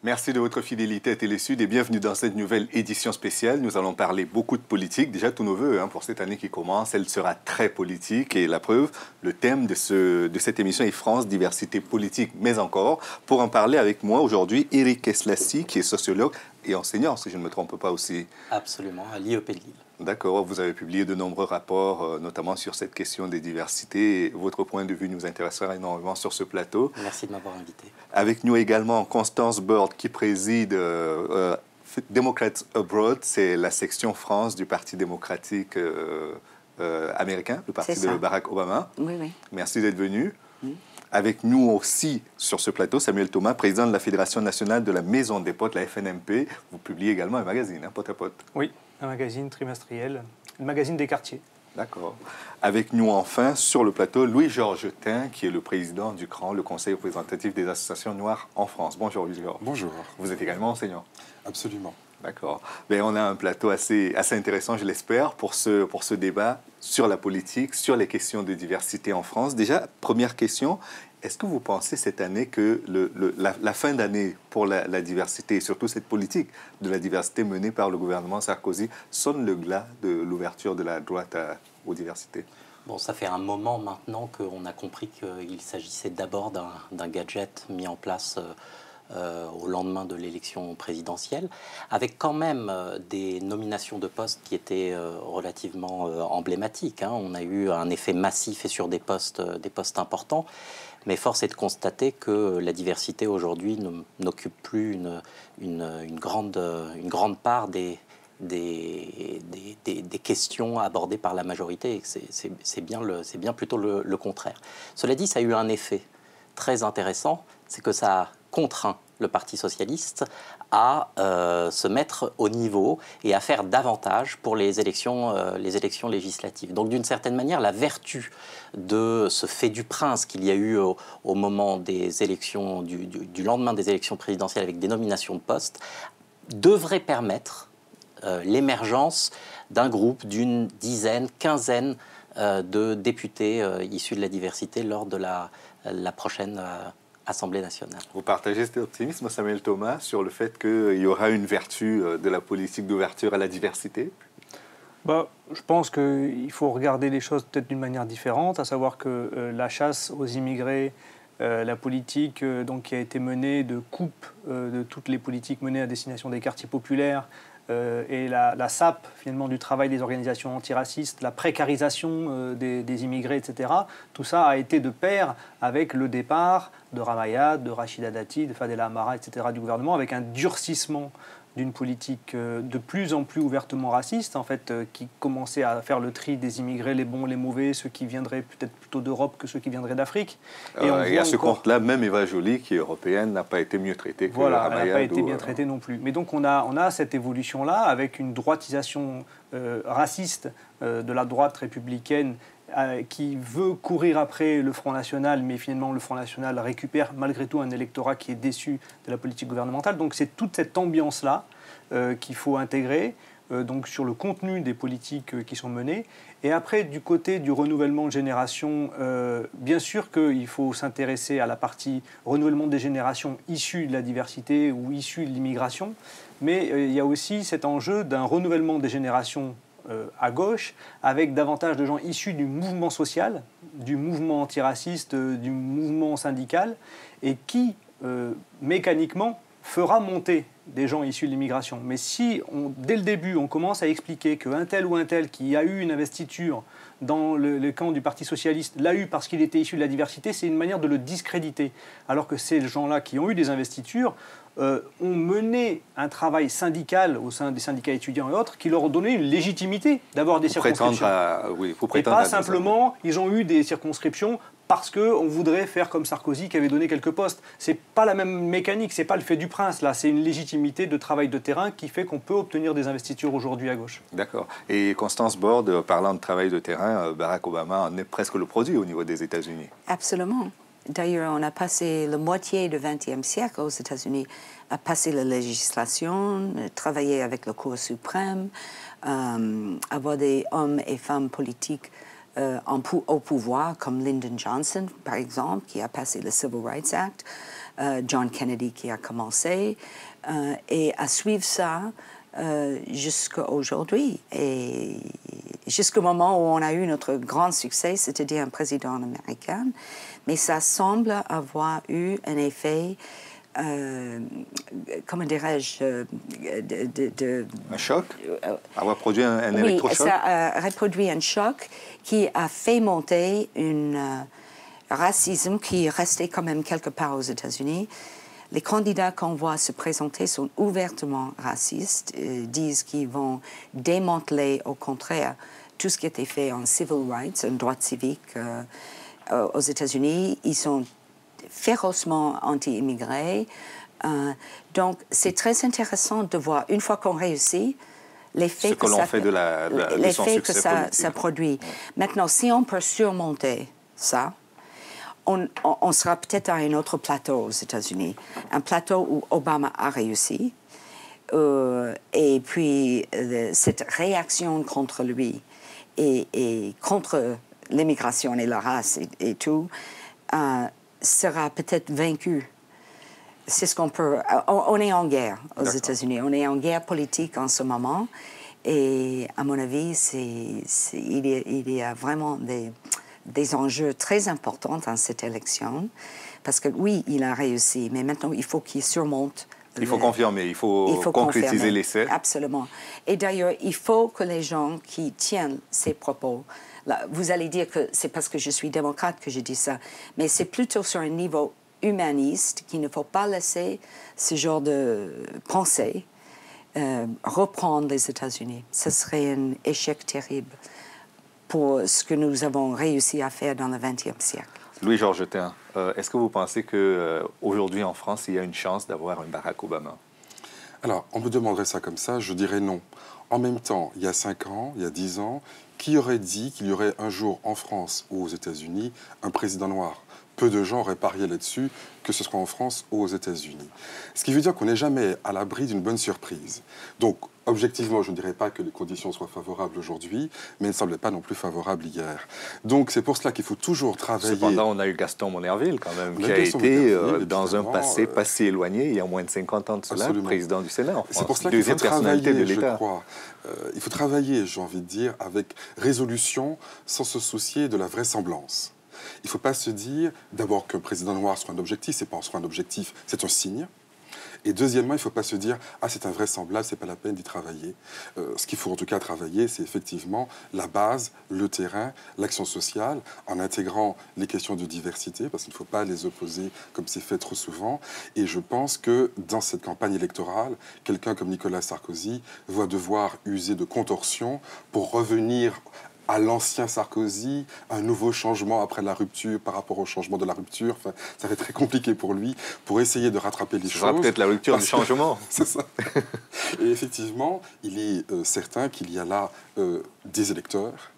Merci de votre fidélité à Télé-Sud et bienvenue dans cette nouvelle édition spéciale. Nous allons parler beaucoup de politique. Déjà, tous nos voeux pour cette année qui commence, elle sera très politique. Et la preuve, le thème de cette émission est France, diversité politique, mais encore. Pour en parler avec moi aujourd'hui, Éric Eslassi, qui est sociologue et enseignant, si je ne me trompe pas aussi. Absolument, à l'IEP de Lille. D'accord, vous avez publié de nombreux rapports, notamment sur cette question des diversités. Votre point de vue nous intéressera énormément sur ce plateau. Merci de m'avoir invité. Avec nous également Constance Borde, qui préside Democrats Abroad, c'est la section France du Parti démocratique américain, le parti de Barack Obama. Oui, oui. Merci d'être venu. Avec nous aussi sur ce plateau, Samuel Thomas, président de la Fédération nationale de la Maison des Potes, la FNMP. Vous publiez également un magazine, Pote à Pote. Oui, un magazine trimestriel, le magazine des quartiers. D'accord. Avec nous enfin sur le plateau, Louis-Georges Tin, qui est le président du CRAN, le Conseil représentatif des associations noires en France. Bonjour Louis-Georges. Bonjour. Vous êtes également enseignant. Absolument. D'accord. On a un plateau assez intéressant, je l'espère, pour ce débat sur la politique, sur les questions de diversité en France. Déjà, première question, est-ce que vous pensez cette année que la fin d'année pour la diversité, et surtout cette politique de la diversité menée par le gouvernement Sarkozy, sonne le glas de l'ouverture de la droite aux diversités? Bon, ça fait un moment maintenant qu'on a compris qu'il s'agissait d'abord d'un gadget mis en place au lendemain de l'élection présidentielle, avec quand même des nominations de postes qui étaient relativement emblématiques. On a eu un effet massif et sur des postes importants, mais force est de constater que la diversité aujourd'hui n'occupe plus une grande part des questions abordées par la majorité. C'est bien plutôt le contraire. Cela dit, ça a eu un effet très intéressant, c'est que ça a contraint le Parti socialiste à se mettre au niveau et à faire davantage pour les élections législatives. Donc d'une certaine manière, la vertu de ce fait du prince qu'il y a eu au moment des élections, du lendemain des élections présidentielles avec des nominations de postes, devrait permettre l'émergence d'un groupe d'une dizaine, quinzaine de députés issus de la diversité lors de la prochaine Assemblée nationale. Vous partagez cet optimisme, Samuel Thomas, sur le fait qu'il y aura une vertu de la politique d'ouverture à la diversité? Je pense qu'il faut regarder les choses peut-être d'une manière différente, à savoir que la chasse aux immigrés, la politique qui a été menée de coupe de toutes les politiques menées à destination des quartiers populaires, et la sape finalement du travail des organisations antiracistes, la précarisation des immigrés, etc. Tout ça a été de pair avec le départ de Ramayad, de Rachida Dati, de Fadela Amara, etc. du gouvernement, avec un durcissement d'une politique de plus en plus ouvertement raciste, en fait, qui commençait à faire le tri des immigrés, les bons, les mauvais, ceux qui viendraient peut-être plutôt d'Europe que ceux qui viendraient d'Afrique. Et à ce compte-là, même Eva Joly, qui est européenne, n'a pas été mieux traitée que Voilà, Ramayad. elle n'a pas été bien traitée non plus. Mais donc on a cette évolution-là, avec une droitisation raciste de la droite républicaine, qui veut courir après le Front National, mais finalement le Front National récupère malgré tout un électorat qui est déçu de la politique gouvernementale. Donc c'est toute cette ambiance-là qu'il faut intégrer donc sur le contenu des politiques qui sont menées. Et après, du côté du renouvellement de génération, bien sûr qu'il faut s'intéresser à la partie renouvellement des générations issues de la diversité ou issues de l'immigration, mais il y a aussi cet enjeu d'un renouvellement des générations à gauche, avec davantage de gens issus du mouvement social, du mouvement antiraciste, du mouvement syndical, et qui, mécaniquement, fera monter des gens issus de l'immigration. Mais si, dès le début, on commence à expliquer qu'un tel ou un tel qui a eu une investiture dans le camp du Parti socialiste l'a eu parce qu'il était issu de la diversité, c'est une manière de le discréditer. Alors que ces gens-là qui ont eu des investitures ont mené un travail syndical au sein des syndicats étudiants et autres qui leur ont donné une légitimité d'avoir des circonscriptions. Et pas simplement, ils ont eu des circonscriptions parce qu'on voudrait faire comme Sarkozy qui avait donné quelques postes. C'est pas la même mécanique, c'est pas le fait du prince, là. C'est une légitimité de travail de terrain qui fait qu'on peut obtenir des investitures aujourd'hui à gauche. D'accord. Et Constance Borde, parlant de travail de terrain, Barack Obama en est presque le produit au niveau des États-Unis. Absolument. D'ailleurs, on a passé la moitié du XXe siècle aux États-Unis à passer la législation, travailler avec la Cour suprême, avoir des hommes et femmes politiques au pouvoir, comme Lyndon Johnson, par exemple, qui a passé le Civil Rights Act, John Kennedy qui a commencé, et à suivre ça jusqu'à aujourd'hui. Et jusqu'au moment où on a eu notre grand succès, c'est-à-dire un président américain, mais ça semble avoir eu un effet, comment dirais-je, un choc? Avoir produit un électrochoc? Oui, ça a reproduit un choc qui a fait monter un racisme qui restait quand même quelque part aux États-Unis. Les candidats qu'on voit se présenter sont ouvertement racistes, disent qu'ils vont démanteler, au contraire, tout ce qui a été fait en civil rights, en droit civique aux États-Unis. Ils sont férocement anti-immigrés. Donc, c'est très intéressant de voir, une fois qu'on réussit, l'effet que ça produit. Ouais. Maintenant, si on peut surmonter ça, on sera peut-être à un autre plateau aux États-Unis, un plateau où Obama a réussi, et puis cette réaction contre lui et contre l'immigration et la race et tout sera peut-être vaincue. C'est ce qu'on peut... On est en guerre aux États-Unis, on est en guerre politique en ce moment, et à mon avis, il y a vraiment des enjeux très importants dans cette élection, parce que oui, il a réussi, mais maintenant, il faut qu'il surmonte. Il faut confirmer, il faut concrétiser l'essai. Absolument. Et d'ailleurs, il faut que les gens qui tiennent ces propos, là, vous allez dire que c'est parce que je suis démocrate que je dis ça, mais c'est plutôt sur un niveau humaniste qu'il ne faut pas laisser ce genre de pensée reprendre les États-Unis. Ce serait un échec terrible pour ce que nous avons réussi à faire dans le XXe siècle. Louis-Georges Théin, est-ce que vous pensez qu'aujourd'hui en France, il y a une chance d'avoir un Barack Obama? Alors, on me demanderait ça comme ça, je dirais non. En même temps, il y a 5 ans, il y a 10 ans, qui aurait dit qu'il y aurait un jour en France ou aux États-Unis un président noir? Peu de gens auraient parié là-dessus, que ce soit en France ou aux États-Unis. Ce qui veut dire qu'on n'est jamais à l'abri d'une bonne surprise. Donc, objectivement, je ne dirais pas que les conditions soient favorables aujourd'hui, mais elles ne semblaient pas non plus favorables hier. Donc, c'est pour cela qu'il faut toujours travailler... Cependant, on a eu Gaston Monnerville, quand même, qui a été, dans un passé pas si éloigné, il y a moins de 50 ans de cela, président du Sénat en France. C'est pour cela qu'il faut travailler, je crois. Il faut travailler, j'ai envie de dire, avec résolution, sans se soucier de la vraisemblance. Il ne faut pas se dire, d'abord, qu'un président noir soit un objectif, c'est pas en soi un objectif, c'est un signe. Et deuxièmement, il ne faut pas se dire « Ah, c'est invraisemblable, c'est pas la peine d'y travailler ». Ce qu'il faut en tout cas travailler, c'est effectivement la base, le terrain, l'action sociale, en intégrant les questions de diversité, parce qu'il ne faut pas les opposer comme c'est fait trop souvent. Et je pense que dans cette campagne électorale, quelqu'un comme Nicolas Sarkozy va devoir user de contorsion pour revenir à l'ancien Sarkozy, un nouveau changement après la rupture par rapport au changement de la rupture. Enfin, ça va être très compliqué pour lui, pour essayer de rattraper les choses. Ce sera peut-être la rupture du changement. C'est ça. Et effectivement, il est certain qu'il y a là des électeurs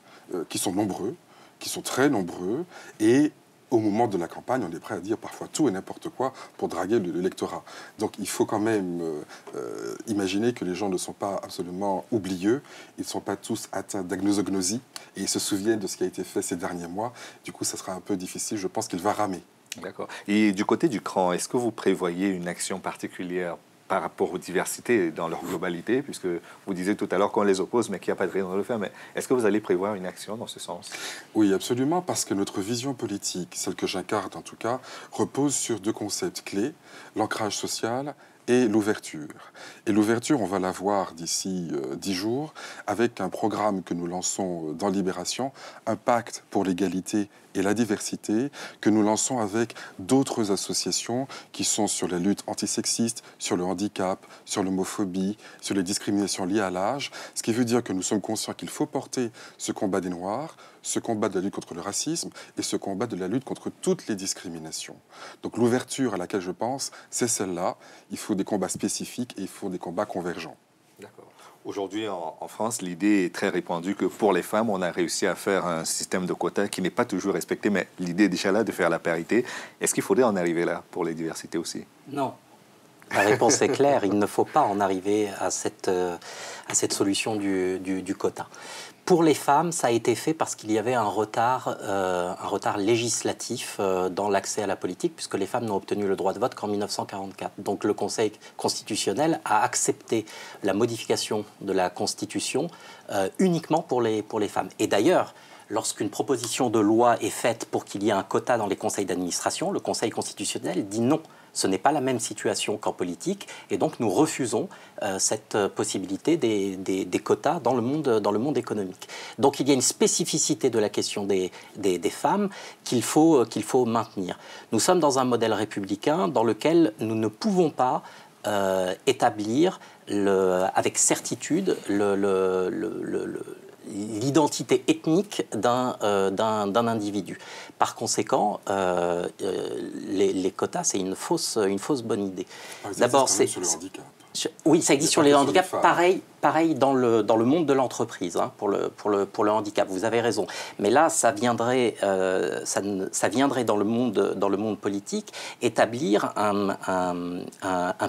qui sont nombreux, qui sont très nombreux, et au moment de la campagne, on est prêt à dire parfois tout et n'importe quoi pour draguer l'électorat. Donc il faut quand même imaginer que les gens ne sont pas absolument oublieux, ils ne sont pas tous atteints d'agnosognosie, et ils se souviennent de ce qui a été fait ces derniers mois. Du coup, ça sera un peu difficile, je pense qu'il va ramer. D'accord. Et du côté du CRAN, est-ce que vous prévoyez une action particulière par rapport aux diversités dans leur globalité, puisque vous disiez tout à l'heure qu'on les oppose, mais qu'il n'y a pas de raison de le faire. Mais est-ce que vous allez prévoir une action dans ce sens? Oui, absolument, parce que notre vision politique, celle que j'incarne en tout cas, repose sur 2 concepts clés, l'ancrage social et l'ouverture. Et l'ouverture, on va la voir d'ici 10 jours, avec un programme que nous lançons dans Libération, un pacte pour l'égalité et la diversité, que nous lançons avec d'autres associations qui sont sur la lutte antisexiste, sur le handicap, sur l'homophobie, sur les discriminations liées à l'âge, ce qui veut dire que nous sommes conscients qu'il faut porter ce combat des Noirs, ce combat de la lutte contre le racisme et ce combat de la lutte contre toutes les discriminations. Donc l'ouverture à laquelle je pense, c'est celle-là. Il faut des combats spécifiques et il faut des combats convergents. D'accord. Aujourd'hui, en France, l'idée est très répandue que pour les femmes, on a réussi à faire un système de quotas qui n'est pas toujours respecté, mais l'idée est déjà là de faire la parité. Est-ce qu'il faudrait en arriver là pour les diversités aussi? Non. La réponse est claire, il ne faut pas en arriver à cette solution du quota. Pour les femmes, ça a été fait parce qu'il y avait un retard législatif dans l'accès à la politique, puisque les femmes n'ont obtenu le droit de vote qu'en 1944. Donc le Conseil constitutionnel a accepté la modification de la Constitution uniquement pour les femmes. Et d'ailleurs, lorsqu'une proposition de loi est faite pour qu'il y ait un quota dans les conseils d'administration, le Conseil constitutionnel dit non. Ce n'est pas la même situation qu'en politique, et donc nous refusons cette possibilité des quotas dans le monde économique. Donc il y a une spécificité de la question des femmes qu'il faut maintenir. Nous sommes dans un modèle républicain dans lequel nous ne pouvons pas établir avec certitude l'identité ethnique d'un individu. Par conséquent, les quotas, c'est une fausse bonne idée. D'abord, c'est sur le handicap. Oui, ça existe sur les handicaps. Pareil dans le monde de l'entreprise, hein, pour le handicap. Vous avez raison. Mais là, ça viendrait dans le monde politique établir un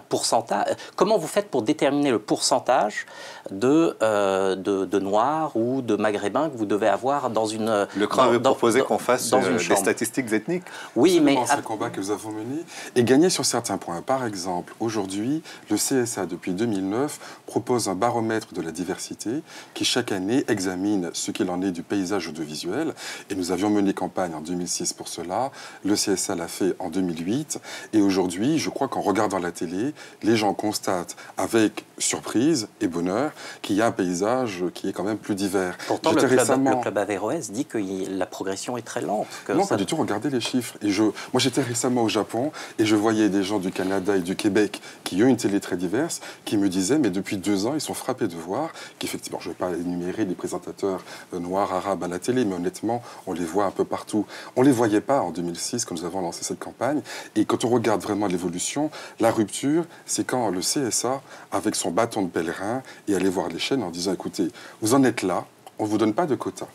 pourcentage. Comment vous faites pour déterminer le pourcentage de Noirs ou de Maghrébins que vous devez avoir dans une... Le CRA avait proposé qu'on fasse des statistiques ethniques. Oui, mais... C'est le combat que nous avons mené et gagné sur certains points. Par exemple, aujourd'hui, le CSA, depuis 2009, propose un baromètre de la diversité qui, chaque année, examine ce qu'il en est du paysage audiovisuel. Et nous avions mené campagne en 2006 pour cela. Le CSA l'a fait en 2008. Et aujourd'hui, je crois qu'en regardant la télé, les gens constatent avec surprise et bonheur qu'il y a un paysage qui est quand même plus divers. Pourtant, le club Averroès dit que la progression est très lente. Non, pas du tout. Regardez les chiffres. Et moi, j'étais récemment au Japon et je voyais des gens du Canada et du Québec qui ont une télé très diverse, qui me disaient, mais depuis 2 ans, ils sont frappés de voir qu'effectivement, je ne vais pas énumérer les présentateurs noirs, arabes à la télé, mais honnêtement, on les voit un peu partout. On ne les voyait pas en 2006, quand nous avons lancé cette campagne. Et quand on regarde vraiment l'évolution, la rupture, c'est quand le CSA, avec son bâton de pèlerin, est allé voir les chaînes en disant, écoutez, vous en êtes là, on ne vous donne pas de quota.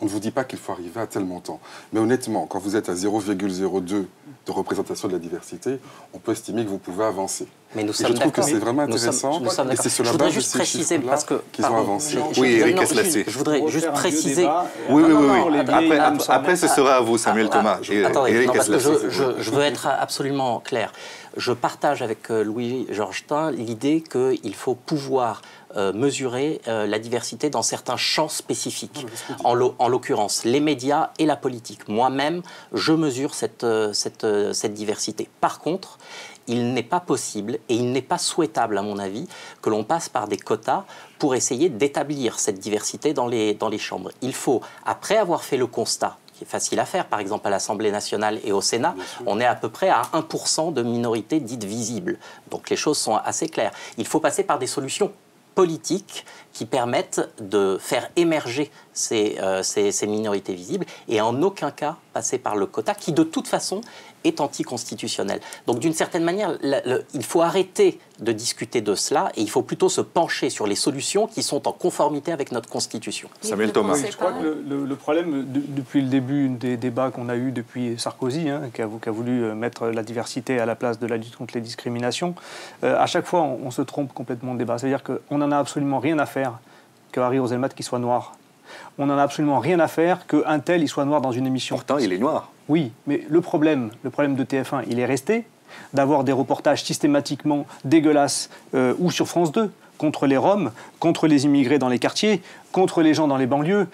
On ne vous dit pas qu'il faut arriver à tel montant. Mais honnêtement, quand vous êtes à 0,02 de représentation de la diversité, on peut estimer que vous pouvez avancer. Mais nous sommes je trouve que c'est vraiment intéressant. Et c'est sur la base de ces chiffres-là qu'ils ont avancé. Oui, Eric Eslacé. Je voudrais juste préciser... Oui. Après, ce sera à vous, Samuel Thomas. Attendez, parce que je veux être absolument clair. Je partage avec Louis Georgetin l'idée qu'il faut pouvoir mesurer la diversité dans certains champs spécifiques. En l'occurrence, les médias et la politique. Moi-même, je mesure cette diversité. Par contre, il n'est pas possible et il n'est pas souhaitable, à mon avis, que l'on passe par des quotas pour essayer d'établir cette diversité dans les chambres. Il faut, après avoir fait le constat, qui est facile à faire, par exemple à l'Assemblée nationale et au Sénat, on est à peu près à 1% de minorités dites visibles. Donc les choses sont assez claires. Il faut passer par des solutions politiques qui permettent de faire émerger ces minorités visibles et en aucun cas passer par le quota qui, de toute façon, est anticonstitutionnel. Donc, d'une certaine manière, il faut arrêter de discuter de cela et il faut plutôt se pencher sur les solutions qui sont en conformité avec notre Constitution. Samuel Thomas. Je crois que le problème, depuis le début des débats qu'on a eus depuis Sarkozy, qui a voulu mettre la diversité à la place de la lutte contre les discriminations, à chaque fois, on se trompe complètement de débat. C'est-à-dire qu'on n'en a absolument rien à faire que Harry Roselmatt qui soit noir. On n'en a absolument rien à faire qu'un tel il soit noir dans une émission. Pourtant, il est noir. Oui, mais le problème de TF1, il est resté d'avoir des reportages systématiquement dégueulasses ou sur France 2 contre les Roms, contre les immigrés dans les quartiers, contre les gens dans les banlieues,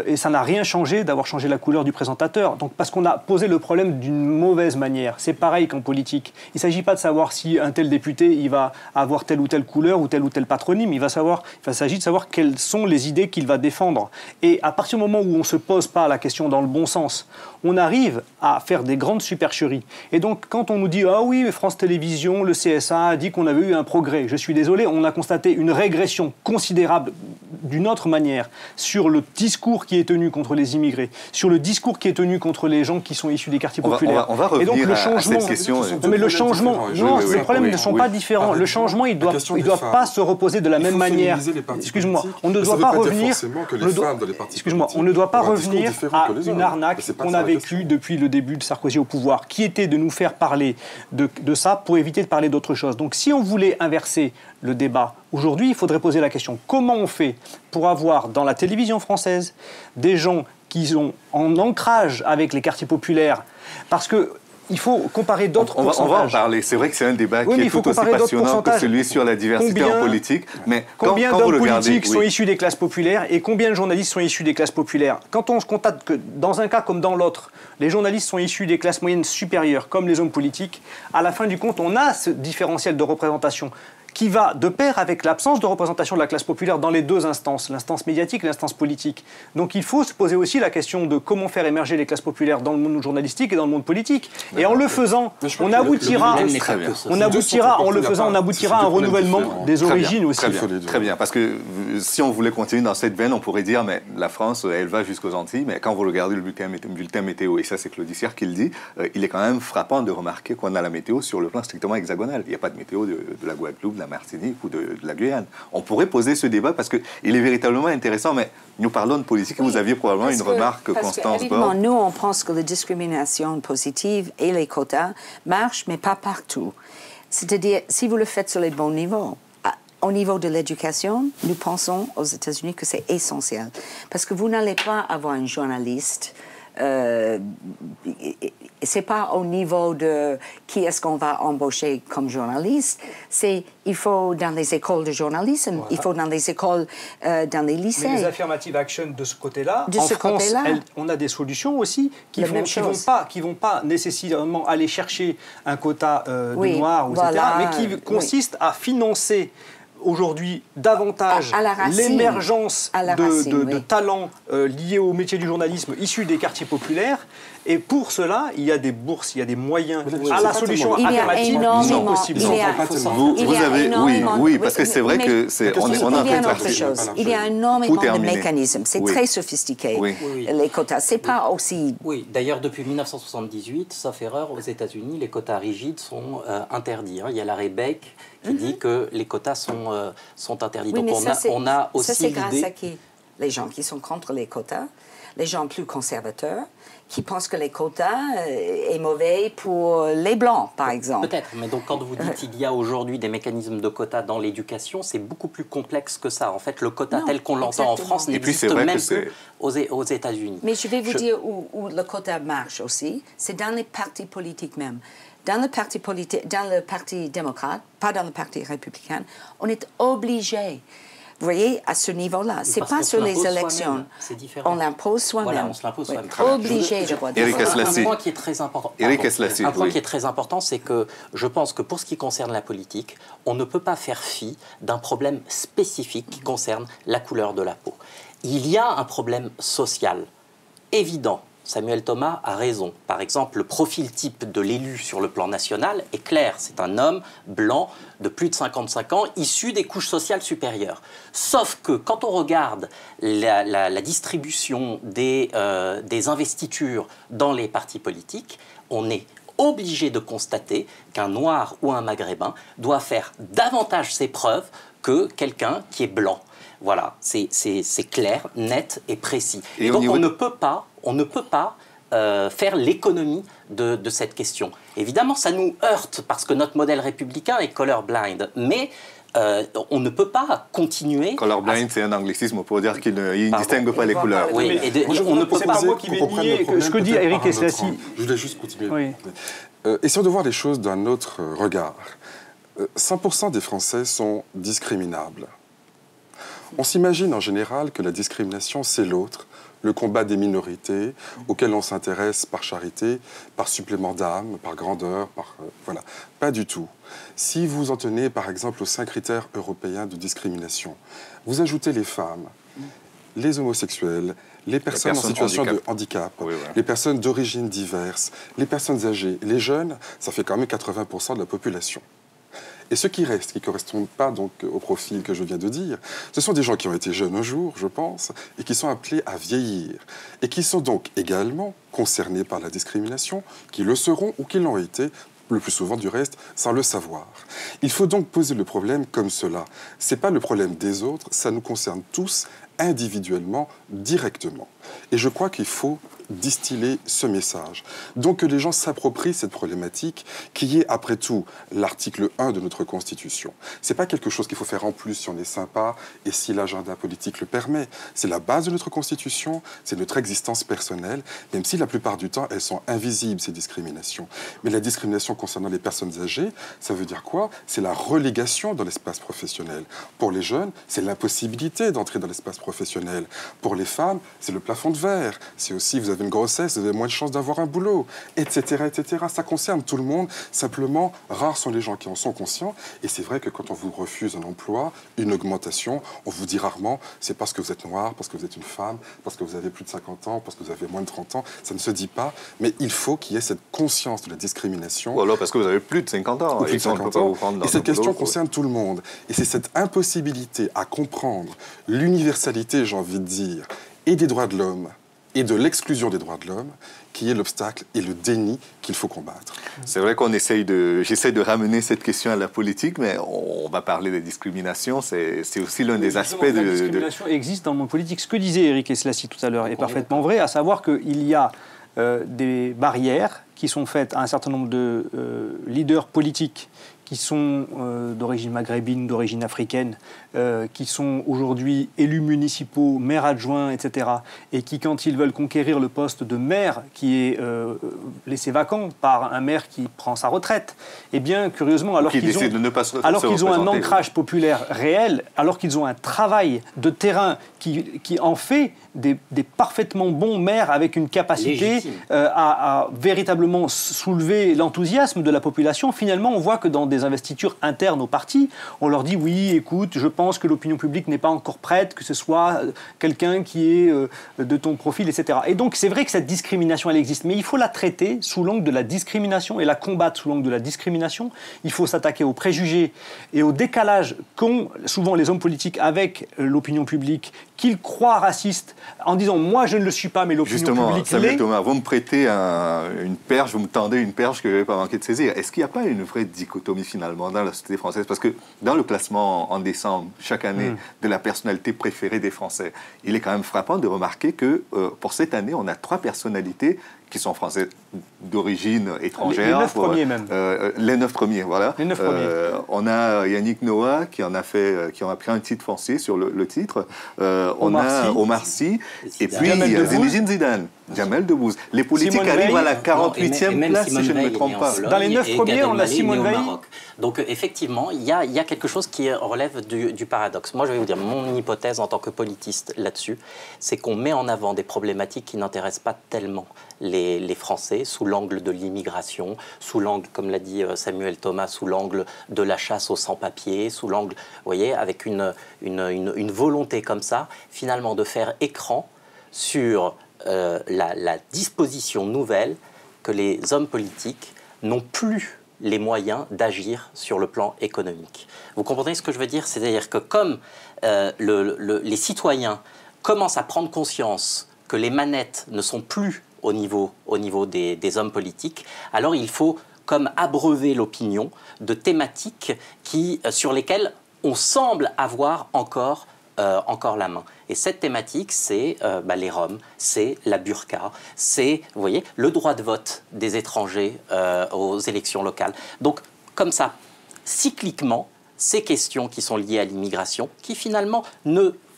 et ça n'a rien changé d'avoir changé la couleur du présentateur. Donc, parce qu'on a posé le problème d'une mauvaise manière. C'est pareil qu'en politique. Il ne s'agit pas de savoir si un tel député il va avoir telle ou telle couleur ou tel patronyme. Il s'agit de savoir quelles sont les idées qu'il va défendre. Et à partir du moment où on ne se pose pas la question dans le bon sens, on arrive à faire des grandes supercheries. Et donc, quand on nous dit « Ah oui, mais France Télévisions, le CSA a dit qu'on avait eu un progrès », je suis désolé, on a constaté une régression considérable d'une autre manière sur le discours qui est tenu contre les immigrés, sur le discours qui est tenu contre les gens qui sont issus des quartiers populaires. On va revenir et donc, le changement, à cette question. Non, mais le changement, non, les problèmes ne sont pas différents. Le changement, il ne doit pas se reposer de la même manière. Excuse-moi, on ne doit pas revenir. Excuse-moi, on ne doit pas revenir à une arnaque qu'on a vécue depuis le début de Sarkozy au pouvoir, qui était de nous faire parler de ça pour éviter de parler d'autre chose. Donc, si on voulait inverser le débat aujourd'hui, il faudrait poser la question comment on fait pour avoir dans la télévision française des gens qui sont en ancrage avec les quartiers populaires, parce que il faut comparer d'autres pourcentages. On va en parler. C'est vrai que c'est un débat qui est tout aussi passionnant que celui sur la diversité en politique. Mais combien d'hommes politiques sont issus des classes populaires et combien de journalistes sont issus des classes populaires? Quand on se constate que dans un cas comme dans l'autre, les journalistes sont issus des classes moyennes supérieures comme les hommes politiques, à la fin du compte, on a ce différentiel de représentation qui va de pair avec l'absence de représentation de la classe populaire dans les deux instances, l'instance médiatique et l'instance politique. Donc il faut se poser aussi la question de comment faire émerger les classes populaires dans le monde journalistique et dans le monde politique. Et en le faisant, on aboutira à un renouvellement des origines aussi. Très bien, parce que si on voulait continuer dans cette veine, on pourrait dire, mais la France, elle va jusqu'aux Antilles, mais quand vous regardez le bulletin météo, et ça c'est Claude Issière qui le dit, il est quand même frappant de remarquer qu'on a la météo sur le plan strictement hexagonal. Il n'y a pas de météo de la Guadeloupe, de la Martinique ou de la Guyane. On pourrait poser ce débat parce qu'il est véritablement intéressant, mais nous parlons de politique et vous aviez probablement une remarque, Constance Borne. Nous, on pense que la discrimination positive et les quotas marchent, mais pas partout. C'est-à-dire, si vous le faites sur les bons niveaux, au niveau de l'éducation, nous pensons aux États-Unis que c'est essentiel. Parce que vous n'allez pas avoir un journaliste c'est pas au niveau de qui est-ce qu'on va embaucher comme journaliste, il faut dans les écoles de journalisme, voilà. Il faut dans les écoles, dans les lycées. Mais les affirmative action de ce côté-là, en France, on a des solutions aussi qui vont pas nécessairement aller chercher un quota de noirs, etc., mais qui consistent à financer aujourd'hui davantage l'émergence de talents liés au métier du journalisme issus des quartiers populaires. Et pour cela, il y a des bourses, il y a des moyens à la solution affirmative qui sont possibles. Oui, parce que c'est vrai que on est en train de autre chose. Il y a énormément de mécanismes. C'est très sophistiqué, les quotas. C'est pas aussi... Oui, d'ailleurs, depuis 1978, sauf erreur, aux États-Unis, les quotas rigides sont interdits. Il y a l'arrêt Beck qui dit que les quotas sont interdits. Oui, donc on a aussi ça, c'est grâce à qui? Les gens qui sont contre les quotas, les gens plus conservateurs, qui pensent que les quotas est mauvais pour les Blancs, par exemple. Peut-être, mais donc quand vous dites qu'il y a aujourd'hui des mécanismes de quotas dans l'éducation, c'est beaucoup plus complexe que ça. En fait, le quota tel qu'on l'entend en France n'existe même plus aux États-Unis. Mais je vais vous dire où le quota marche aussi, c'est dans les partis politiques même. Dans le parti démocrate, pas dans le parti républicain, on est obligé. Vous voyez, à ce niveau-là, c'est pas sur les élections. On l'impose soi-même. Voilà, on se l'impose soi-même. Obligé de voter. Un point qui est très important. Un point qui est très important, c'est que je pense que pour ce qui concerne la politique, on ne peut pas faire fi d'un problème spécifique qui concerne la couleur de la peau. Il y a un problème social évident. Samuel Thomas a raison. Par exemple, le profil type de l'élu sur le plan national est clair. C'est un homme blanc de plus de 55 ans, issu des couches sociales supérieures. Sauf que quand on regarde la distribution des investitures dans les partis politiques, on est obligé de constater qu'un noir ou un maghrébin doit faire davantage ses preuves que quelqu'un qui est blanc. Voilà, c'est clair, net et précis. Et donc on ne peut pas faire l'économie de cette question. Évidemment, ça nous heurte parce que notre modèle républicain est colorblind, mais on ne peut pas continuer... Colorblind, c'est un anglicisme pour dire qu'il ne distingue pas les couleurs. Oui, on ne peut pas... C'est pas moi qui vais nier ce que dit Eric Eslassi. Je voulais juste continuer. Oui. Essayons de voir les choses d'un autre regard. 100% des Français sont discriminables. On s'imagine en général que la discrimination, c'est l'autre, le combat des minorités, auquel on s'intéresse par charité, par supplément d'âme, par grandeur, voilà. Pas du tout. Si vous en tenez, par exemple, aux 5 critères européens de discrimination, vous ajoutez les femmes, les homosexuels, les personnes en situation de handicap, les personnes d'origine diverses, les personnes âgées, les jeunes, ça fait quand même 80% de la population. Et ceux qui restent, qui ne correspondent pas donc au profil que je viens de dire, ce sont des gens qui ont été jeunes un jour, je pense, et qui sont appelés à vieillir, et qui sont donc également concernés par la discrimination, qui le seront ou qui l'ont été, le plus souvent du reste, sans le savoir. Il faut donc poser le problème comme cela. Ce n'est pas le problème des autres, ça nous concerne tous individuellement, directement. Et je crois qu'il faut distiller ce message. Donc que les gens s'approprient cette problématique qui est, après tout, l'article 1 de notre Constitution. Ce n'est pas quelque chose qu'il faut faire en plus si on est sympa et si l'agenda politique le permet. C'est la base de notre Constitution, c'est notre existence personnelle, même si la plupart du temps, elles sont invisibles, ces discriminations. Mais la discrimination concernant les personnes âgées, ça veut dire quoi? C'est la relégation dans l'espace professionnel. Pour les jeunes, c'est l'impossibilité d'entrer dans l'espace professionnel. Pour les femmes, c'est le plafond de verre. C'est aussi, vous avez une grossesse, vous avez moins de chances d'avoir un boulot, etc., etc. Ça concerne tout le monde. Simplement, rares sont les gens qui en sont conscients. Et c'est vrai que quand on vous refuse un emploi, une augmentation, on vous dit rarement, c'est parce que vous êtes noir, parce que vous êtes une femme, parce que vous avez plus de 50 ans, parce que vous avez moins de 30 ans. Ça ne se dit pas. Mais il faut qu'il y ait cette conscience de la discrimination. Ou alors parce que vous avez plus de 50 ans. Et cette question concerne tout le monde. Et c'est cette impossibilité à comprendre l'universalité, j'ai envie de dire, et des droits de l'homme, et de l'exclusion des droits de l'homme, qui est l'obstacle et le déni qu'il faut combattre. C'est vrai qu'on j'essaie de ramener cette question à la politique, mais on va parler des discriminations. C'est aussi l'un des aspects de... La discrimination existe dans le monde politique. Ce que disait Éric Eslassi tout à l'heure est parfaitement vrai, à savoir qu'il y a des barrières qui sont faites à un certain nombre de leaders politiques qui sont d'origine maghrébine, d'origine africaine, qui sont aujourd'hui élus municipaux, maires adjoints, etc., et qui, quand ils veulent conquérir le poste de maire qui est laissé vacant par un maire qui prend sa retraite, eh bien, curieusement, alors qu'ils ont un ancrage populaire réel, alors qu'ils ont un travail de terrain qui en fait des parfaitement bons maires avec une capacité à véritablement soulever l'enthousiasme de la population, finalement, on voit que dans des investitures internes au parti, on leur dit oui, écoute, je pense que l'opinion publique n'est pas encore prête, que ce soit quelqu'un qui est de ton profil, etc. Et donc, c'est vrai que cette discrimination, elle existe, mais il faut la traiter sous l'angle de la discrimination et la combattre sous l'angle de la discrimination. Il faut s'attaquer aux préjugés et au décalage qu'ont souvent les hommes politiques avec l'opinion publique, qu'ils croient racistes, en disant « moi, je ne le suis pas, mais l'opinion publique l'est ». Samuel Thomas, vous me prêtez une perche, vous me tendez une perche que je n'avais pas manqué de saisir. Est-ce qu'il n'y a pas une vraie dichotomie finalement dans la société française? Parce que dans le classement en décembre, chaque année, de la personnalité préférée des Français, il est quand même frappant de remarquer que pour cette année, on a 3 personnalités qui sont français d'origine étrangère. Les 9 premiers même. Les 9 premiers, voilà. Les 9 premiers. On a Yannick Noah qui en a pris un titre foncier sur le titre. On a Omar Sy. Et puis Zinedine Zidane. Jamel Debbouze. Les politiques arrivent à la 48e place, si je ne me trompe pas. Dans les 9 premiers, on a Simone Veil. Donc effectivement, il y a quelque chose qui relève du paradoxe. Moi, je vais vous dire, mon hypothèse en tant que politiste là-dessus, c'est qu'on met en avant des problématiques qui n'intéressent pas tellement les Français, sous l'angle de l'immigration, sous l'angle, comme l'a dit Samuel Thomas, sous l'angle de la chasse aux sans-papiers, sous l'angle, vous voyez, avec une volonté comme ça, finalement, de faire écran sur la disposition nouvelle que les hommes politiques n'ont plus les moyens d'agir sur le plan économique. Vous comprenez ce que je veux dire? C'est-à-dire que comme les citoyens commencent à prendre conscience que les manettes ne sont plus au niveau des hommes politiques, alors il faut comme abreuver l'opinion de thématiques sur lesquelles on semble avoir encore la main. Et cette thématique, c'est les Roms, c'est la burqa, c'est, vous voyez, le droit de vote des étrangers aux élections locales. Donc, comme ça, cycliquement, ces questions qui sont liées à l'immigration, qui finalement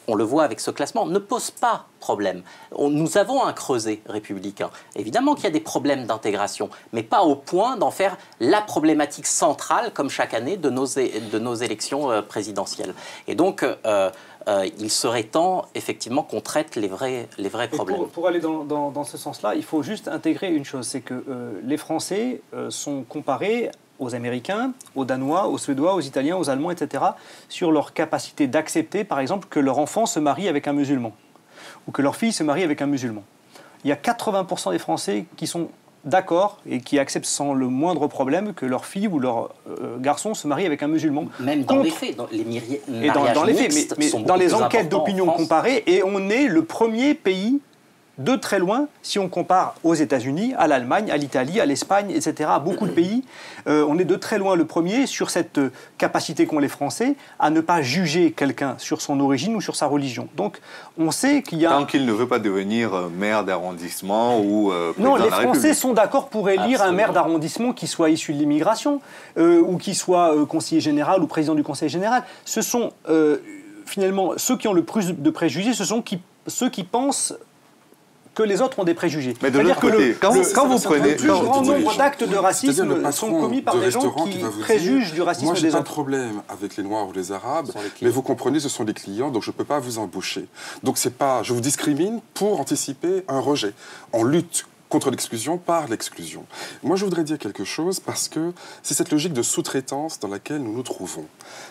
on le voit avec ce classement, ne posent pas problème. Nous avons un creuset républicain. Évidemment qu'il y a des problèmes d'intégration, mais pas au point d'en faire la problématique centrale, comme chaque année, de nos élections présidentielles. Et donc, il serait temps, effectivement, qu'on traite les vrais problèmes. Pour aller dans ce sens-là, il faut juste intégrer une chose, c'est que les Français sont comparés aux Américains, aux Danois, aux Suédois, aux Italiens, aux Allemands, etc., sur leur capacité d'accepter, par exemple, que leur enfant se marie avec un musulman, ou que leur fille se marie avec un musulman. Il y a 80% des Français qui sont d'accord et qui acceptent sans le moindre problème que leur fille ou leur garçon se marie avec un musulman. Même dans les faits, dans les mariages dans les faits, mixtes mais sont dans les beaucoup plus enquêtes importants d'opinion en France. comparées, et on est le premier pays de très loin, si on compare aux États-Unis, à l'Allemagne, à l'Italie, à l'Espagne, etc., à beaucoup de pays, on est de très loin le premier sur cette capacité qu'ont les Français à ne pas juger quelqu'un sur son origine ou sur sa religion. Donc, on sait qu'il y a... Tant qu'il ne veut pas devenir maire d'arrondissement ou président Non, de les la Français République. sont d'accord pour élire un Absolument. maire d'arrondissement qui soit issu de l'immigration ou qui soit conseiller général ou président du conseil général. Ce sont finalement ceux qui ont le plus de préjugés, ce sont ceux qui pensent que les autres ont des préjugés. Mais de l'autre côté, quand vous prenez... Le plus grand nombre d'actes de C'est-à-dire le racisme patron sont commis par de des gens restaurant qui va vous préjugent dire, du racisme moi, j'ai des pas de autres. problème avec les Noirs ou les Arabes, Ce sont les clients. mais vous comprenez, ce sont des clients, donc je ne peux pas vous embaucher. Donc c'est pas, je vous discrimine pour anticiper un rejet. On lutte contre l'exclusion par l'exclusion. Moi, je voudrais dire quelque chose parce que c'est cette logique de sous-traitance dans laquelle nous nous trouvons.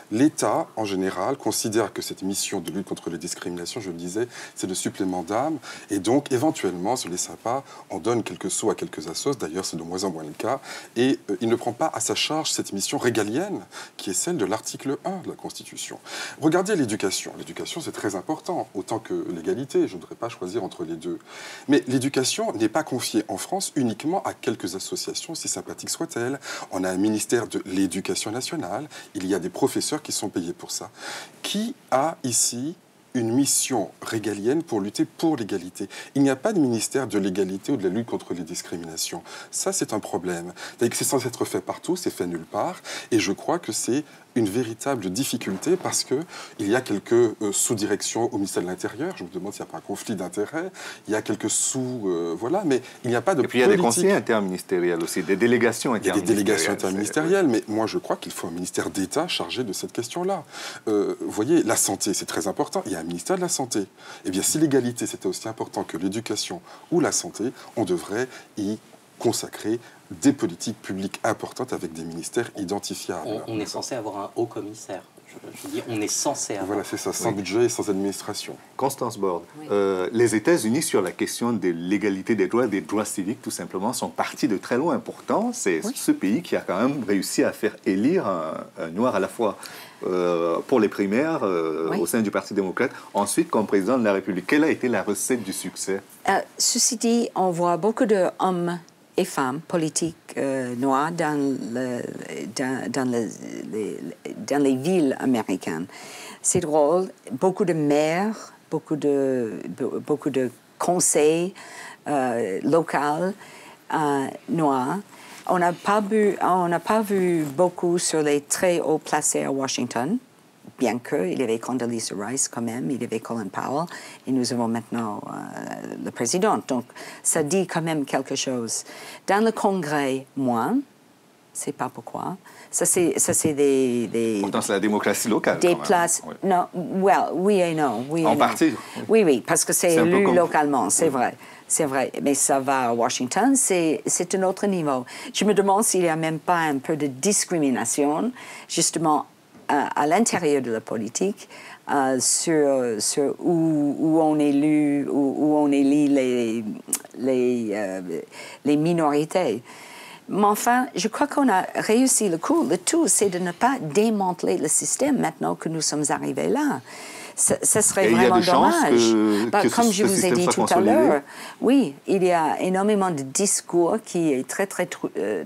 L'État, en général, considère que cette mission de lutte contre les discriminations, je le disais, c'est le supplément d'âme. Et donc, éventuellement, sur les sympas, on donne quelques sous à quelques assos. D'ailleurs, c'est de moins en moins le cas. Et il ne prend pas à sa charge cette mission régalienne qui est celle de l'article 1 de la Constitution. Regardez l'éducation. L'éducation, c'est très important, autant que l'égalité. Je ne voudrais pas choisir entre les deux. Mais l'éducation n'est pas confiée en France uniquement à quelques associations, si sympathiques soient-elles. On a un ministère de l'Éducation nationale. Il y a des professeurs qui sont payés pour ça. Qui a ici une mission régalienne pour lutter pour l'égalité? Il n'y a pas de ministère de l'égalité ou de la lutte contre les discriminations. Ça, c'est un problème. C'est censé être fait partout, c'est fait nulle part. Et je crois que c'est une véritable difficulté parce qu'il y a quelques sous-directions au ministère de l'Intérieur. Je me demande s'il n'y a pas un conflit d'intérêts. Il y a quelques voilà, mais il n'y a pas de Et puis il y a des conseillers interministériels aussi, des délégations il y a interministérielles. des délégations interministérielles, mais moi je crois qu'il faut un ministère d'État chargé de cette question-là. Vous voyez, la santé, c'est très important. Il y a un ministère de la Santé. Eh bien, si l'égalité, c'était aussi important que l'éducation ou la santé, on devrait y consacrer des politiques publiques importantes avec des ministères identifiables. On est censé avoir un haut commissaire. Je dis, on est censé avoir. Voilà, c'est ça, sans budget et sans administration. Constance Borde, Oui. les États-Unis, sur la question de l'égalité des droits civiques, tout simplement, sont partis de très loin. Pourtant, c'est ce pays qui a quand même réussi à faire élire un noir à la fois pour les primaires au sein du Parti démocrate, ensuite comme président de la République. Quelle a été la recette du succès? Ceci dit, on voit beaucoup d'hommes et femmes politiques noirs dans les villes américaines. C'est drôle, beaucoup de maires, beaucoup de conseils locaux noirs. On n'a pas vu beaucoup sur les très hauts placés à Washington, bien qu'il y avait Condoleezza Rice quand même, il y avait Colin Powell, et nous avons maintenant le président. Donc, ça dit quand même quelque chose. Dans le Congrès, moins, je ne sais pas pourquoi. Ça, c'est des Pourtant, c'est la démocratie locale. des quand même. places. Oui. Non, oui et non. Oui En et partie. non. Oui, parce que c'est C'est un peu élu comme- localement, c'est vrai. C'est vrai, mais ça va à Washington, c'est un autre niveau. Je me demande s'il n'y a même pas un peu de discrimination, justement, à l'intérieur de la politique, sur où on élit, où on élit les minorités. Mais enfin, je crois qu'on a réussi le coup. Le tout, c'est de ne pas démanteler le système maintenant que nous sommes arrivés là. Ça serait Et il y a vraiment des chances dommage. que Comme ce je vous ai système dit soit tout à consolidé. l'heure, oui, il y a énormément de discours qui est très, très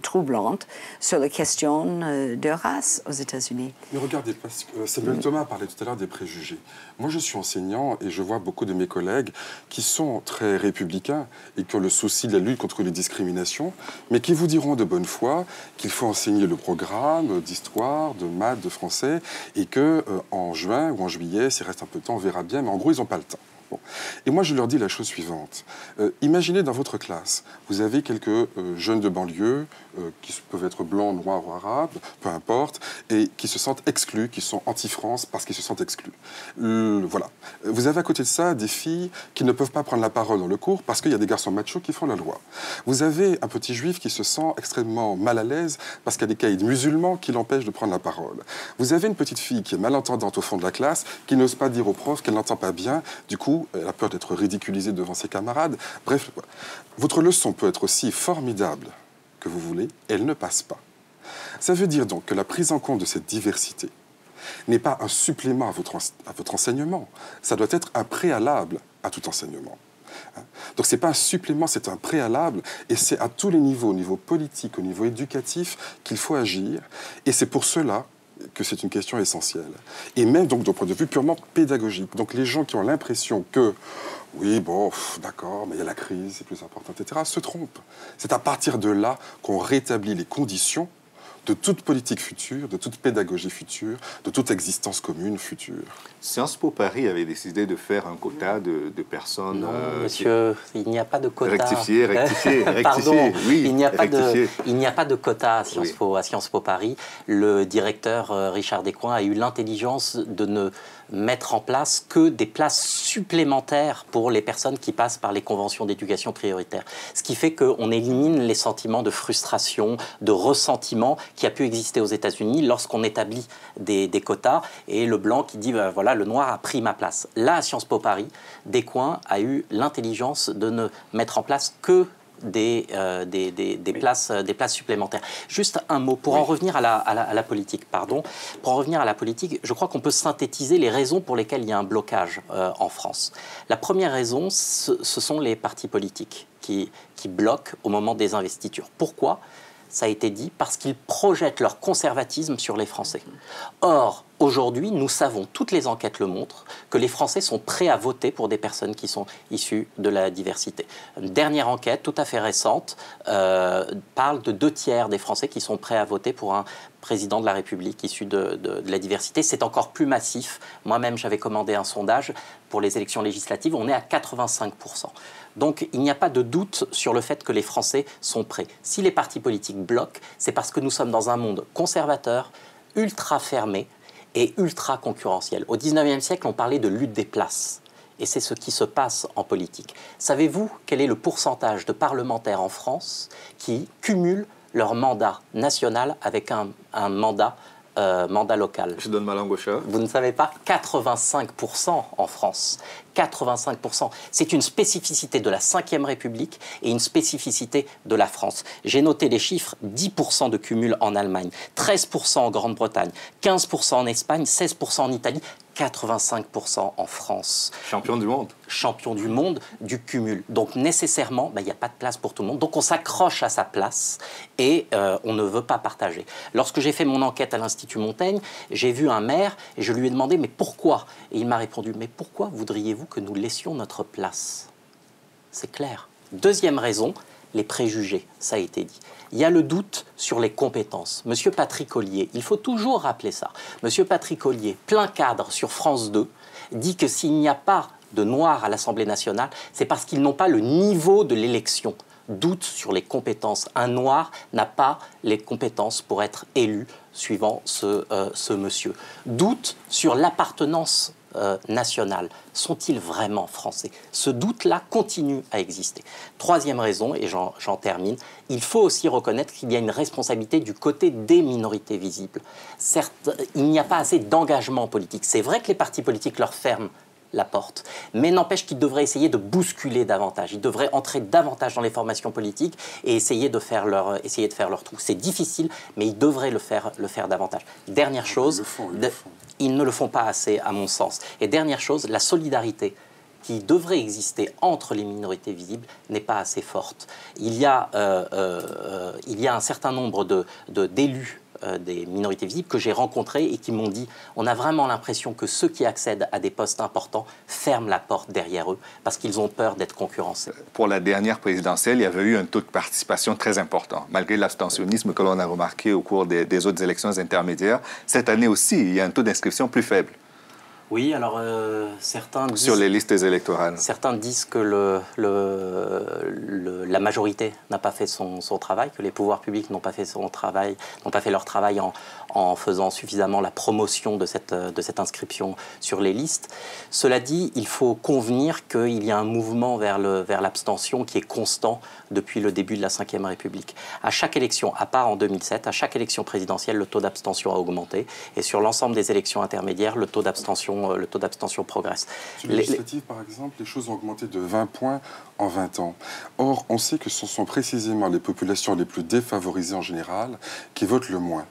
troublant sur la question de race aux États-Unis. Mais regardez, parce que Samuel Thomas parlait tout à l'heure des préjugés. Moi, je suis enseignant et je vois beaucoup de mes collègues qui sont très républicains et qui ont le souci de la lutte contre les discriminations, mais qui vous diront de bonne foi qu'il faut enseigner le programme d'histoire, de maths, de français, et que en juin ou en juillet, s'il reste un peu de temps, on verra bien, mais en gros, ils n'ont pas le temps. Bon. Et moi, je leur dis la chose suivante. Imaginez dans votre classe, vous avez quelques jeunes de banlieue qui peuvent être blancs, noirs ou arabes, peu importe, et qui se sentent exclus, qui sont anti-France parce qu'ils se sentent exclus. Voilà. Vous avez à côté de ça des filles qui ne peuvent pas prendre la parole dans le cours parce qu'il y a des garçons machos qui font la loi. Vous avez un petit juif qui se sent extrêmement mal à l'aise parce qu'il y a des caïds musulmans qui l'empêchent de prendre la parole. Vous avez une petite fille qui est malentendante au fond de la classe, qui n'ose pas dire au prof qu'elle n'entend pas bien. Du coup, surtout, elle a peur d'être ridiculisée devant ses camarades. Bref, votre leçon peut être aussi formidable que vous voulez, elle ne passe pas. Ça veut dire donc que la prise en compte de cette diversité n'est pas un supplément à votre enseignement, ça doit être un préalable à tout enseignement. Donc ce n'est pas un supplément, c'est un préalable, et c'est à tous les niveaux, au niveau politique, au niveau éducatif, qu'il faut agir, et c'est pour cela que c'est une question essentielle. Et même donc d'un point de vue purement pédagogique. Donc les gens qui ont l'impression que, oui, bon, d'accord, mais il y a la crise, c'est plus important, etc., se trompent. C'est à partir de là qu'on rétablit les conditions de toute politique future, de toute pédagogie future, de toute existence commune future. Sciences Po Paris avait décidé de faire un quota de personnes... Non, monsieur, il n'y a pas de quota. Rectifier. Pardon, oui, il n'y a pas de quota à Sciences Po Paris. Le directeur Richard Descoings a eu l'intelligence de ne mettre en place que des places supplémentaires pour les personnes qui passent par les conventions d'éducation prioritaire. Ce qui fait qu'on élimine les sentiments de frustration, de ressentiment qui a pu exister aux États-Unis lorsqu'on établit des quotas et le blanc qui dit voilà, le noir a pris ma place. Là, à Sciences Po Paris, Descoings a eu l'intelligence de ne mettre en place que des places supplémentaires. Juste un mot, pour en revenir à la politique, Pour en revenir à la politique, je crois qu'on peut synthétiser les raisons pour lesquelles il y a un blocage en France. La première raison, ce sont les partis politiques qui bloquent au moment des investitures. Pourquoi ? Ça a été dit, parce qu'ils projettent leur conservatisme sur les Français. Or, aujourd'hui, nous savons, toutes les enquêtes le montrent, que les Français sont prêts à voter pour des personnes qui sont issues de la diversité. Une dernière enquête, tout à fait récente, parle de 2/3 des Français qui sont prêts à voter pour un président de la République issu de la diversité. C'est encore plus massif. Moi-même, j'avais commandé un sondage pour les élections législatives. On est à 85%. Donc, il n'y a pas de doute sur le fait que les Français sont prêts. Si les partis politiques bloquent, c'est parce que nous sommes dans un monde conservateur, ultra fermé et ultra concurrentiel. Au XIXe siècle, on parlait de lutte des places. Et c'est ce qui se passe en politique. Savez-vous quel est le pourcentage de parlementaires en France qui cumulent leur mandat national avec un mandat local? Je donne ma langue au chat. Vous ne savez pas, 85% en France. 85%. C'est une spécificité de la Ve République et une spécificité de la France. J'ai noté les chiffres, 10% de cumul en Allemagne, 13% en Grande-Bretagne, 15% en Espagne, 16% en Italie, 85% en France. Champion du monde. Champion du monde du cumul. Donc nécessairement, il n'y a pas de place pour tout le monde. Donc on s'accroche à sa place et on ne veut pas partager. Lorsque j'ai fait mon enquête à l'Institut Montaigne, j'ai vu un maire et je lui ai demandé « mais pourquoi ?» Et il m'a répondu « mais pourquoi voudriez-vous que nous laissions notre place ?» C'est clair. Deuxième raison, les préjugés, ça a été dit. Il y a le doute sur les compétences. Monsieur Patrick Ollier, il faut toujours rappeler ça. Monsieur Patrick Ollier, plein cadre sur France 2, dit que s'il n'y a pas de Noirs à l'Assemblée nationale, c'est parce qu'ils n'ont pas le niveau de l'élection. Doute sur les compétences. Un Noir n'a pas les compétences pour être élu suivant ce monsieur. Doute sur l'appartenance nationale. Sont-ils vraiment français? Ce doute-là continue à exister. Troisième raison, et j'en termine, il faut aussi reconnaître qu'il y a une responsabilité du côté des minorités visibles. Certes, il n'y a pas assez d'engagement politique. C'est vrai que les partis politiques leur ferment la porte, mais n'empêche qu'ils devraient essayer de bousculer davantage. Ils devraient entrer davantage dans les formations politiques et essayer de faire leur trou. C'est difficile, mais ils devraient le faire davantage. Dernière chose, ils ne le font pas assez, à mon sens. Et dernière chose, la solidarité qui devrait exister entre les minorités visibles n'est pas assez forte. Il y a un certain nombre d'élus des minorités visibles que j'ai rencontrés et qui m'ont dit on a vraiment l'impression que ceux qui accèdent à des postes importants ferment la porte derrière eux parce qu'ils ont peur d'être concurrencés. Pour la dernière présidentielle, il y avait eu un taux de participation très important, malgré l'abstentionnisme que l'on a remarqué au cours des autres élections intermédiaires. Cette année aussi, il y a un taux d'inscription plus faible. Oui, alors certains disent... Sur les listes électorales. Certains disent que la majorité n'a pas fait son travail, que les pouvoirs publics n'ont pas fait leur travail en faisant suffisamment la promotion de cette inscription sur les listes. Cela dit, il faut convenir qu'il y a un mouvement vers l'abstention qui est constant depuis le début de la Ve République. À chaque élection, à part en 2007, à chaque élection présidentielle, le taux d'abstention a augmenté. Et sur l'ensemble des élections intermédiaires, le taux d'abstention d'abstention progresse. Sur les législatives, par exemple, les choses ont augmenté de 20 points en 20 ans. Or, on sait que ce sont précisément les populations les plus défavorisées en général qui votent le moins.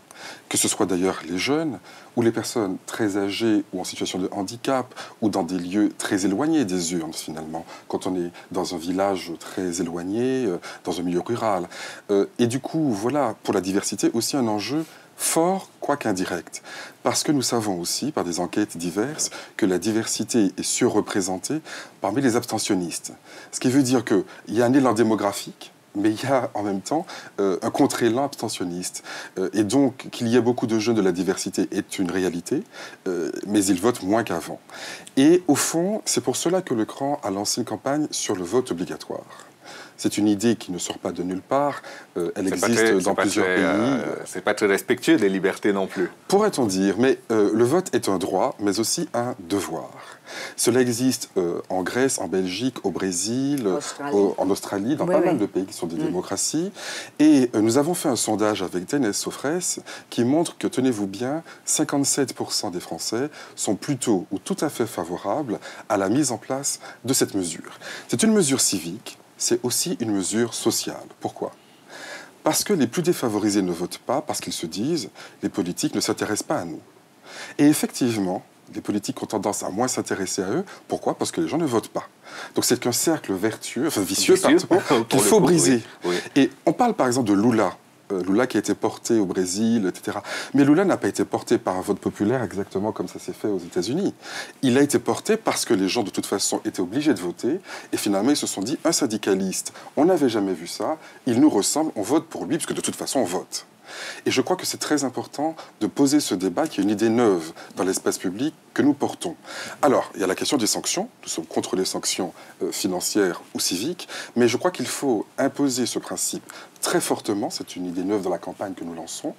Que ce soit d'ailleurs les jeunes ou les personnes très âgées ou en situation de handicap ou dans des lieux très éloignés des urnes finalement, quand on est dans un village très éloigné, dans un milieu rural. Et du coup, voilà, pour la diversité, aussi un enjeu fort, quoique indirect. Parce que nous savons aussi, par des enquêtes diverses, que la diversité est surreprésentée parmi les abstentionnistes. Ce qui veut dire qu'il y a un élan démographique, mais il y a en même temps un contre-élan abstentionniste. Et donc, qu'il y ait beaucoup de jeunes de la diversité est une réalité, mais ils votent moins qu'avant. Et au fond, c'est pour cela que le CRAN a lancé une campagne sur le vote obligatoire. C'est une idée qui ne sort pas de nulle part. Elle existe dans plusieurs pays. C'est pas très respectueux des libertés non plus. Pourrait-on dire, mais le vote est un droit, mais aussi un devoir. Cela existe en Grèce, en Belgique, au Brésil, en Australie, dans pas mal de pays qui sont des démocraties. Et nous avons fait un sondage avec Denis Sofres qui montre que, tenez-vous bien, 57% des Français sont plutôt ou tout à fait favorables à la mise en place de cette mesure. C'est une mesure civique. C'est aussi une mesure sociale. Pourquoi ? Parce que les plus défavorisés ne votent pas, parce qu'ils se disent les politiques ne s'intéressent pas à nous. Et effectivement, les politiques ont tendance à moins s'intéresser à eux. Pourquoi ? Parce que les gens ne votent pas. Donc c'est qu'un cercle vicieux qu'il faut briser. Oui. Et on parle par exemple de Lula. Lula qui a été porté au Brésil, etc. Mais Lula n'a pas été porté par un vote populaire exactement comme ça s'est fait aux États-Unis. Il a été porté parce que les gens de toute façon étaient obligés de voter et finalement ils se sont dit un syndicaliste, on n'avait jamais vu ça, il nous ressemble, on vote pour lui puisque de toute façon on vote. Et je crois que c'est très important de poser ce débat qui est une idée neuve dans l'espace public que nous portons. Alors, il y a la question des sanctions. Nous sommes contre les sanctions financières ou civiques, mais je crois qu'il faut imposer ce principe très fortement. C'est une idée neuve dans la campagne que nous lançons.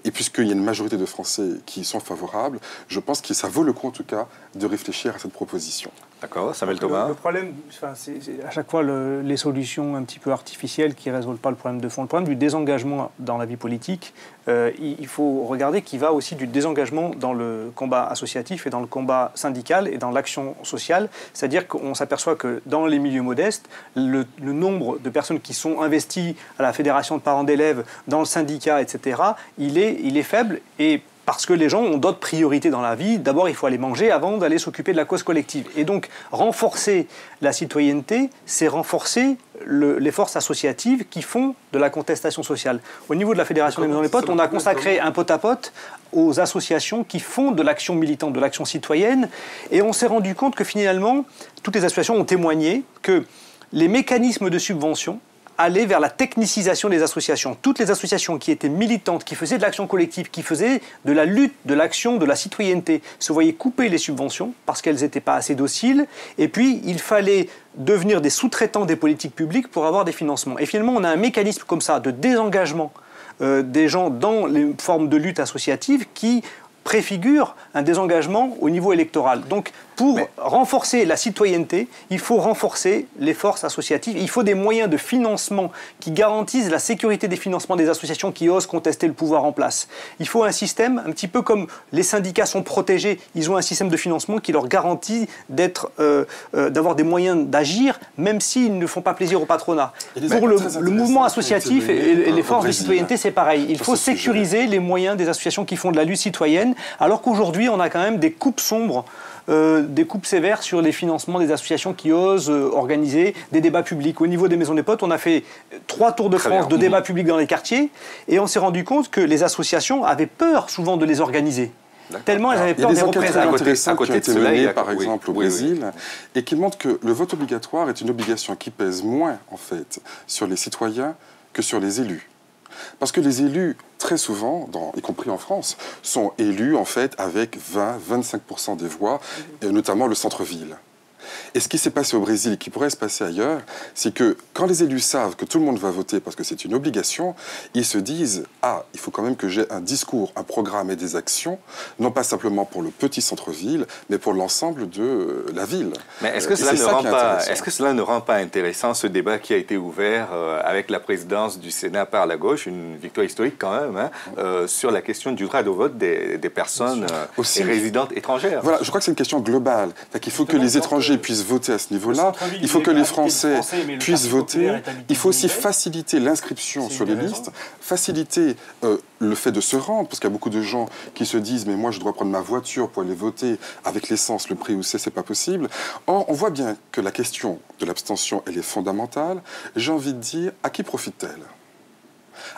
Et puisqu'il y a une majorité de Français qui y sont favorables, je pense que ça vaut le coup, en tout cas, de réfléchir à cette proposition. D'accord, Samuel Thomas. Le problème, c'est à chaque fois les solutions un petit peu artificielles qui ne résolvent pas le problème de fond. Le problème du désengagement dans la vie politique, il faut regarder qu'il va aussi du désengagement dans le combat associatif et dans le combat syndical et dans l'action sociale. C'est-à-dire qu'on s'aperçoit que dans les milieux modestes, le nombre de personnes qui sont investies à la fédération de parents d'élèves, dans le syndicat, etc., il est faible et parce que les gens ont d'autres priorités dans la vie. D'abord, il faut aller manger avant d'aller s'occuper de la cause collective. Et donc, renforcer la citoyenneté, c'est renforcer les forces associatives qui font de la contestation sociale. Au niveau de la Fédération des Maisons des Potes, on a consacré un pot-à-pot aux associations qui font de l'action militante, de l'action citoyenne. Et on s'est rendu compte que finalement, toutes les associations ont témoigné que les mécanismes de subvention aller vers la technicisation des associations. Toutes les associations qui étaient militantes, qui faisaient de l'action collective, qui faisaient de la lutte, de l'action, de la citoyenneté, se voyaient couper les subventions parce qu'elles n'étaient pas assez dociles. Et puis, il fallait devenir des sous-traitants des politiques publiques pour avoir des financements. Et finalement, on a un mécanisme comme ça de désengagement des gens dans les formes de lutte associative qui préfigure un désengagement au niveau électoral. Donc, pour renforcer la citoyenneté, il faut renforcer les forces associatives. Il faut des moyens de financement qui garantissent la sécurité des financements des associations qui osent contester le pouvoir en place. Il faut un système, un petit peu comme les syndicats sont protégés, ils ont un système de financement qui leur garantit d'avoir des moyens d'agir, même s'ils ne font pas plaisir au patronat. Pour le mouvement associatif et les forces de citoyenneté, c'est pareil. Il faut sécuriser les moyens des associations qui font de la lutte citoyenne, alors qu'aujourd'hui, on a quand même des coupes sombres, des coupes sévères sur les financements des associations qui osent organiser des débats publics. Au niveau des maisons des potes, on a fait 3 tours de France de débats publics dans les quartiers et on s'est rendu compte que les associations avaient peur souvent de les organiser. Tellement elles avaient peur des représailles. Il y a des enquêtes qui ont été menées, par exemple, au Brésil, et qui montrent que le vote obligatoire est une obligation qui pèse moins, en fait, sur les citoyens que sur les élus. Parce que les élus, très souvent, y compris en France, sont élus en fait avec 20-25% des voix, et notamment le centre-ville. Et ce qui s'est passé au Brésil, qui pourrait se passer ailleurs, c'est que quand les élus savent que tout le monde va voter parce que c'est une obligation, ils se disent « Ah, il faut quand même que j'ai un discours, un programme et des actions, non pas simplement pour le petit centre-ville, mais pour l'ensemble de la ville. » Mais est-ce que, cela ne rend pas intéressant ce débat qui a été ouvert avec la présidence du Sénat par la gauche, une victoire historique quand même, hein, sur la question du droit de vote des personnes résidentes étrangères? Voilà, je crois que c'est une question globale. Il faut que les étrangers puissent voter à ce niveau-là, il faut que les Français puissent voter, il faut aussi faciliter l'inscription sur les listes, faciliter le fait de se rendre, parce qu'il y a beaucoup de gens qui se disent « mais moi je dois prendre ma voiture pour aller voter, avec l'essence, le prix où c'est pas possible ». Or, on voit bien que la question de l'abstention, elle est fondamentale. J'ai envie de dire, à qui profite-t-elle?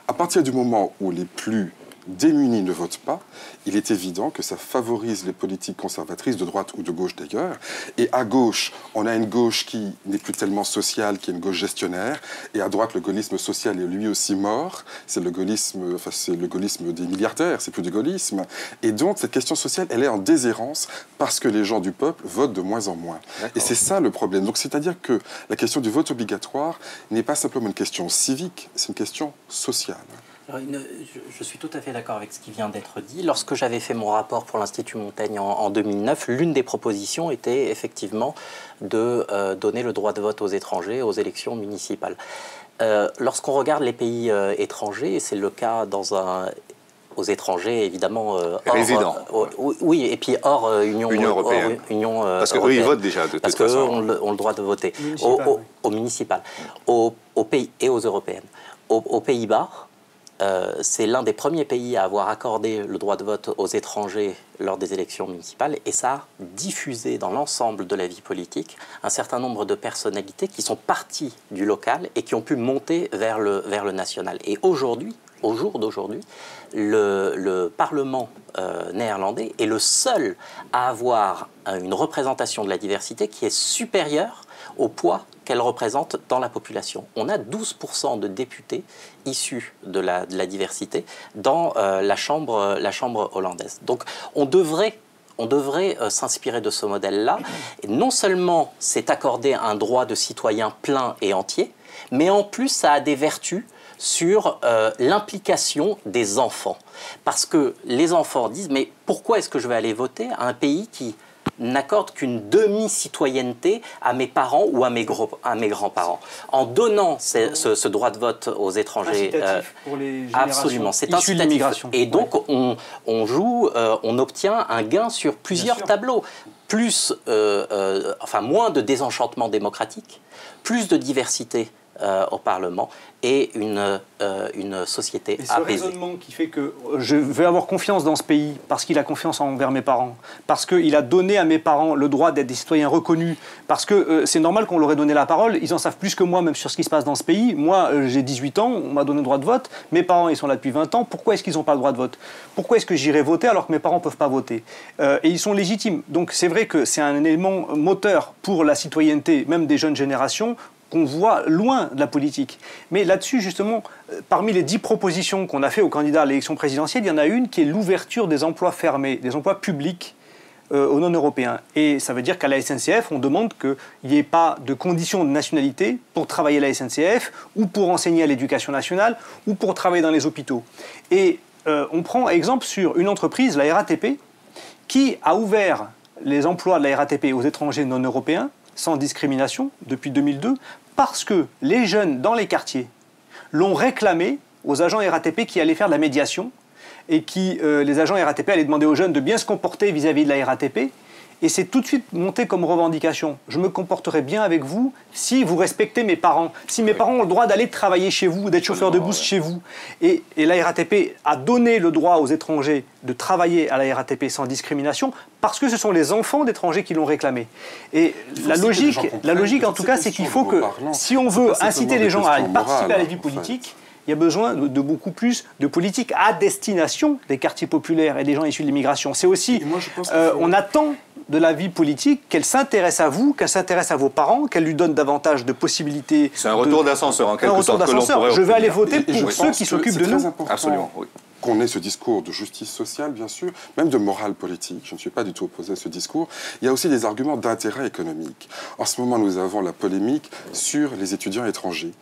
À partir du moment où les plus démunis ne votent pas, il est évident que ça favorise les politiques conservatrices, de droite ou de gauche d'ailleurs. Et à gauche, on a une gauche qui n'est plus tellement sociale, qui est une gauche gestionnaire. Et à droite, le gaullisme social est lui aussi mort. C'est le gaullisme, des milliardaires, c'est plus du gaullisme. Et donc, cette question sociale, elle est en déshérence parce que les gens du peuple votent de moins en moins. Et c'est ça le problème. Donc, c'est-à-dire que la question du vote obligatoire n'est pas simplement une question civique, c'est une question sociale. Je suis tout à fait d'accord avec ce qui vient d'être dit. Lorsque j'avais fait mon rapport pour l'Institut Montaigne en 2009, l'une des propositions était effectivement de donner le droit de vote aux étrangers aux élections municipales. Lorsqu'on regarde les pays étrangers, et c'est le cas aux étrangers, évidemment, résidents. Oui, et puis hors Union européenne. Parce qu'eux, ils votent déjà, de toute façon. Parce qu'eux ont le droit de voter. Au municipal. Aux pays et aux européennes. Aux Pays-Bas, c'est l'un des premiers pays à avoir accordé le droit de vote aux étrangers lors des élections municipales, et ça a diffusé dans l'ensemble de la vie politique un certain nombre de personnalités qui sont parties du local et qui ont pu monter vers le national. Et aujourd'hui, au jour d'aujourd'hui, le Parlement néerlandais est le seul à avoir une représentation de la diversité qui est supérieure au poids qu'elle représente dans la population. On a 12% de députés issus de la diversité dans la chambre hollandaise. Donc on devrait s'inspirer de ce modèle-là. Non seulement c'est accorder un droit de citoyen plein et entier, mais en plus ça a des vertus sur l'implication des enfants. Parce que les enfants disent « mais pourquoi est-ce que je vais aller voter à un pays qui n'accorde qu'une demi-citoyenneté à mes parents ou à mes grands-parents ?» En donnant ce droit de vote aux étrangers, pour les absolument, c'est incitatif. Et donc on obtient un gain sur plusieurs tableaux. Moins de désenchantement démocratique, plus de diversité au Parlement et une société apaisée. Et ce raisonnement qui fait que je vais avoir confiance dans ce pays parce qu'il a confiance envers mes parents, parce qu'il a donné à mes parents le droit d'être des citoyens reconnus, parce que c'est normal qu'on leur ait donné la parole, ils en savent plus que moi même sur ce qui se passe dans ce pays. Moi, j'ai 18 ans, on m'a donné le droit de vote, mes parents, ils sont là depuis 20 ans, pourquoi est-ce qu'ils n'ont pas le droit de vote? Pourquoi est-ce que j'irai voter alors que mes parents ne peuvent pas voter? Et ils sont légitimes. Donc c'est vrai que c'est un élément moteur pour la citoyenneté, même des jeunes générations, qu'on voit loin de la politique. Mais là-dessus, justement, parmi les 10 propositions qu'on a fait aux candidats à l'élection présidentielle, il y en a une qui est l'ouverture des emplois fermés, des emplois publics aux non-européens. Et ça veut dire qu'à la SNCF, on demande qu'il n'y ait pas de conditions de nationalité pour travailler à la SNCF, ou pour enseigner à l'éducation nationale, ou pour travailler dans les hôpitaux. Et on prend exemple sur une entreprise, la RATP, qui a ouvert les emplois de la RATP aux étrangers non-européens, sans discrimination, depuis 2002, parce que les jeunes dans les quartiers l'ont réclamé aux agents RATP qui allaient faire de la médiation et les agents RATP allaient demander aux jeunes de bien se comporter vis-à-vis de la RATP. Et c'est tout de suite monté comme revendication. Je me comporterai bien avec vous si vous respectez mes parents. Si mes parents ont le droit d'aller travailler chez vous, d'être chauffeur de bus chez vous. Et la RATP a donné le droit aux étrangers de travailler à la RATP sans discrimination parce que ce sont les enfants d'étrangers qui l'ont réclamé. Et la logique en tout cas, c'est qu'il faut que, si on veut inciter les gens à participer à la vie politique, il y a besoin de beaucoup plus de politique à destination des quartiers populaires et des gens issus de l'immigration. C'est aussi, on attend de la vie politique qu'elle s'intéresse à vous, qu'elle s'intéresse à vos parents, qu'elle lui donne davantage de possibilités. C'est un retour d'ascenseur, en quelque sorte, que l'on pourrait... Je vais aller voter pour ceux qui s'occupent de nous. Absolument, oui. qu'on ait ce discours de justice sociale, bien sûr, même de morale politique, je ne suis pas du tout opposé à ce discours, il y a aussi des arguments d'intérêt économique. En ce moment, nous avons la polémique sur les étudiants étrangers.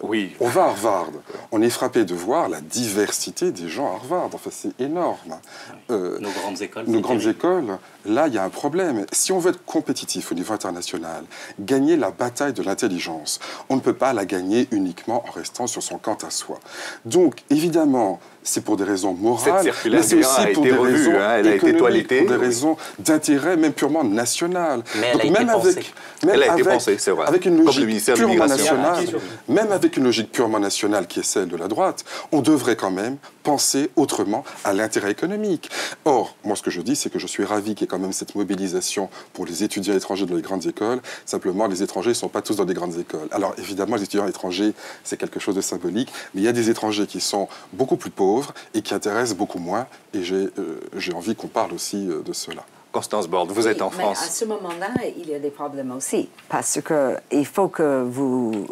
Oui. On va à Harvard, on est frappé de voir la diversité des gens à Harvard. Enfin, c'est énorme. Nos grandes écoles. Nos grandes écoles, là, il y a un problème. Si on veut être compétitif au niveau international, gagner la bataille de l'intelligence, on ne peut pas la gagner uniquement en restant sur son quant à soi. Donc, évidemment, c'est pour des raisons morales, mais c'est aussi pour des raisons économiques, pour des raisons d'intérêt, même purement national. Mais elle a été pensée. C'est vrai. Avec une logique purement nationale, même avec une logique purement nationale qui est celle de la droite, on devrait quand même penser autrement à l'intérêt économique. Or, moi, ce que je dis, c'est que je suis ravi qu'il y ait quand même cette mobilisation pour les étudiants étrangers dans les grandes écoles. Simplement, les étrangers ne sont pas tous dans des grandes écoles. Alors, évidemment, les étudiants étrangers, c'est quelque chose de symbolique, mais il y a des étrangers qui sont beaucoup plus pauvres et qui intéressent beaucoup moins. Et j'ai envie qu'on parle aussi de cela. Constance Borde, vous êtes en France. Mais à ce moment-là, il y a des problèmes aussi, parce qu'il faut que vous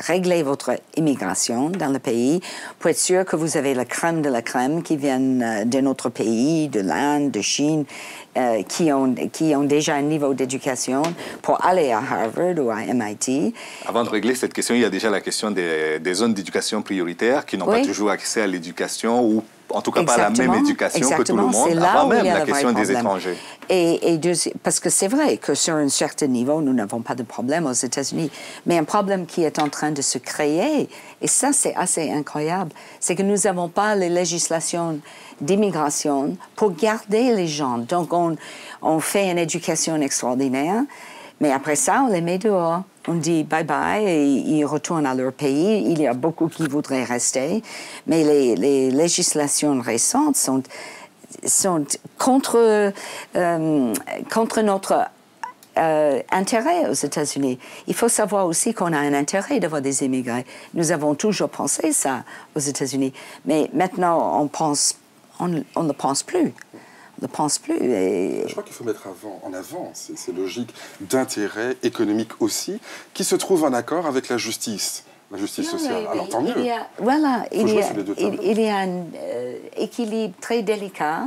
réglez votre immigration dans le pays pour être sûr que vous avez la crème de la crème qui viennent de notre pays, de l'Inde, de Chine, qui ont déjà un niveau d'éducation pour aller à Harvard ou à MIT. Avant de régler cette question, il y a déjà la question des zones d'éducation prioritaires qui n'ont pas toujours accès à l'éducation ou en tout cas pas la même éducation que tout le monde, avant même la question des étrangers. Parce que c'est vrai que sur un certain niveau, nous n'avons pas de problème aux États-Unis, mais un problème qui est en train de se créer, et ça c'est assez incroyable, c'est que nous n'avons pas les législations d'immigration pour garder les gens. Donc on fait une éducation extraordinaire, mais après ça, on les met dehors. On dit bye-bye et ils retournent à leur pays. Il y a beaucoup qui voudraient rester. Mais les législations récentes sont contre notre intérêt aux États-Unis. Il faut savoir aussi qu'on a un intérêt d'avoir des immigrés. Nous avons toujours pensé ça aux États-Unis. Mais maintenant, on ne pense plus. Ne pense plus. Je crois qu'il faut mettre en avant ces logiques d'intérêt économique aussi, qui se trouvent en accord avec la justice sociale. Alors tant mieux. Il y a un équilibre très délicat.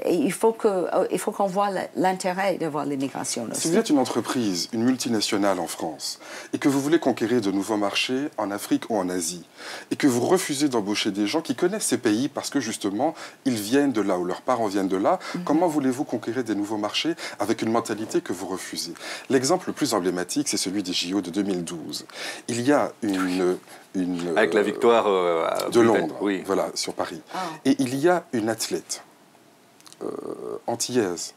Et il faut qu'on voit l'intérêt de voir l'immigration aussi. Si vous êtes une entreprise, une multinationale en France, et que vous voulez conquérir de nouveaux marchés en Afrique ou en Asie, et que vous refusez d'embaucher des gens qui connaissent ces pays parce que justement, ils viennent de là ou leurs parents viennent de là, comment voulez-vous conquérir des nouveaux marchés avec une mentalité que vous refusez? L'exemple le plus emblématique, c'est celui des JO de 2012. Il y a avec la victoire de Londres, oui. Voilà, sur Paris. Et il y a une athlète antillaise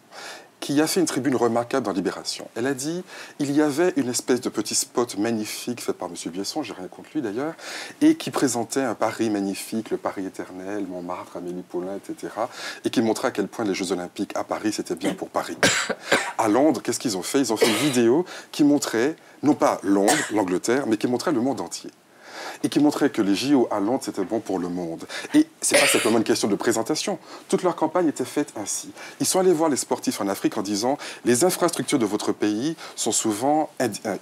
qui a fait une tribune remarquable dans Libération. Elle a dit, il y avait une espèce de petit spot magnifique fait par M. Biesson, j'ai rien contre lui d'ailleurs, et qui présentait un Paris magnifique, le Paris éternel, Montmartre, Amélie Poulain, etc., et qui montrait à quel point les Jeux Olympiques à Paris, c'était bien pour Paris. À Londres, qu'est-ce qu'ils ont fait? Ils ont fait une vidéo qui montrait, non pas Londres, l'Angleterre, mais qui montrait le monde entier. Et qui montrait que les JO à Londres, c'était bon pour le monde. Et c'est pas simplement une question de présentation. Toute leur campagne était faite ainsi. Ils sont allés voir les sportifs en Afrique en disant « Les infrastructures de votre pays sont souvent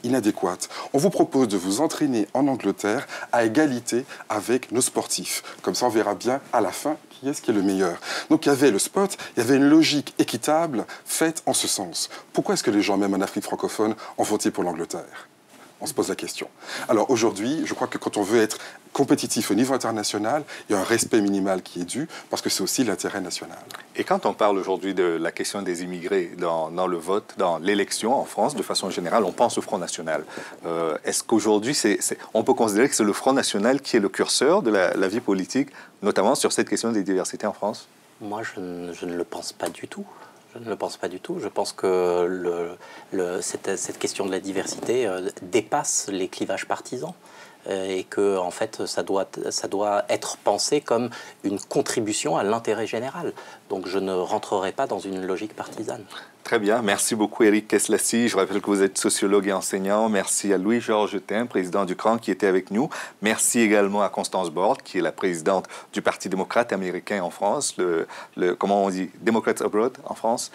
inadéquates. On vous propose de vous entraîner en Angleterre à égalité avec nos sportifs. Comme ça, on verra bien à la fin qui est le meilleur. » Donc il y avait le spot, il y avait une logique équitable faite en ce sens. Pourquoi est-ce que les gens, même en Afrique francophone, ont voté pour l'Angleterre? On se pose la question. Alors aujourd'hui, je crois que quand on veut être compétitif au niveau international, il y a un respect minimal qui est dû, parce que c'est aussi l'intérêt national. Et quand on parle aujourd'hui de la question des immigrés dans le vote, dans l'élection en France, de façon générale, on pense au Front National. Est-ce qu'aujourd'hui, on peut considérer que c'est le Front National qui est le curseur de la vie politique, notamment sur cette question des diversités en France? Moi, je ne le pense pas du tout. Je ne le pense pas du tout. Je pense que cette question de la diversité dépasse les clivages partisans et que en fait, ça doit être pensé comme une contribution à l'intérêt général. Donc je ne rentrerai pas dans une logique partisane. Très bien. Merci beaucoup, Éric Keslassi. Je rappelle que vous êtes sociologue et enseignant. Merci à Louis-Georges Tin, président du CRAN, qui était avec nous. Merci également à Constance Bord, qui est la présidente du Parti démocrate américain en France, comment on dit, Democrats Abroad en France.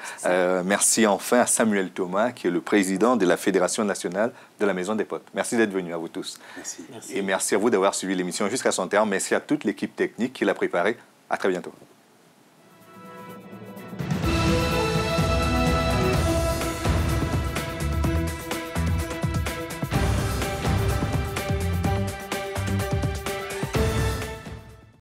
Merci enfin à Samuel Thomas, qui est le président de la Fédération nationale de la Maison des Potes. Merci d'être venus à vous tous. Merci. Et merci à vous d'avoir suivi l'émission jusqu'à son terme. Merci à toute l'équipe technique qui l'a préparée. À très bientôt.